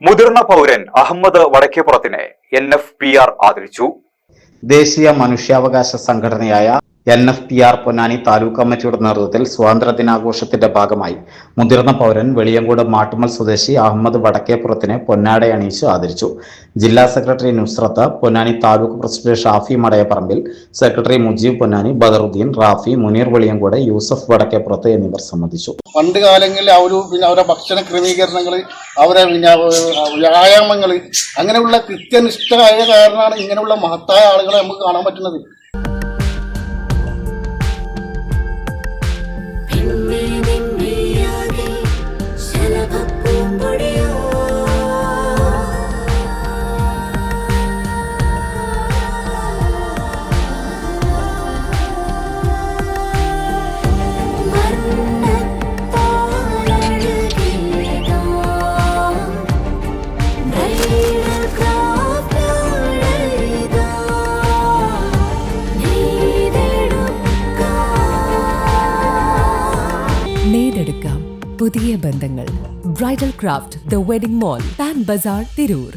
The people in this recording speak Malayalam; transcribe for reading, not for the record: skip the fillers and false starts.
മുതിർന്ന പൗരൻ അഹമ്മദ് വടക്കേപ്പുറത്തിനെ NFPR ആദരിച്ചു. ദേശീയ മനുഷ്യാവകാശ സംഘടനയായ NFPR പൊന്നാനി താലൂക്ക് കമ്മിറ്റിയുടെ നേതൃത്വത്തിൽ സ്വാതന്ത്ര്യദിനാഘോഷത്തിന്റെ ഭാഗമായി മുതിർന്ന പൗരൻ വെളിയങ്കോട് മാട്ടുമ്മൽ സ്വദേശി അഹമ്മദ് വടക്കേപ്പുറത്തിനെ പൊന്നാടയണിയിച്ച് ആദരിച്ചു. ജില്ലാ secretary Nusrat, Ponnani taluk president Shafi Madayapparambil, secretary Mujeeb Ponnani, Badaruddin, Rafi, Muneer Veliyankode, Yusuf Vadakkepurath എന്നിവർ സംബന്ധിച്ചു. പണ്ട് കാലങ്ങളിൽ അവരുടെ ഭക്ഷണ ക്രമീകരണങ്ങൾ, അവരെ വ്യായാമങ്ങൾ, അങ്ങനെയുള്ള കൃത്യനിഷ്ഠമായ കാരണമാണ് ഇങ്ങനെയുള്ള മഹത്തായ ആളുകളെ നമുക്ക് കാണാൻ പറ്റുന്നത്. നേടെടുക്കാം പുതിയ ബന്ധങ്ങൾ. Bridal craft, the wedding mall, Pan Bazar, Tirur.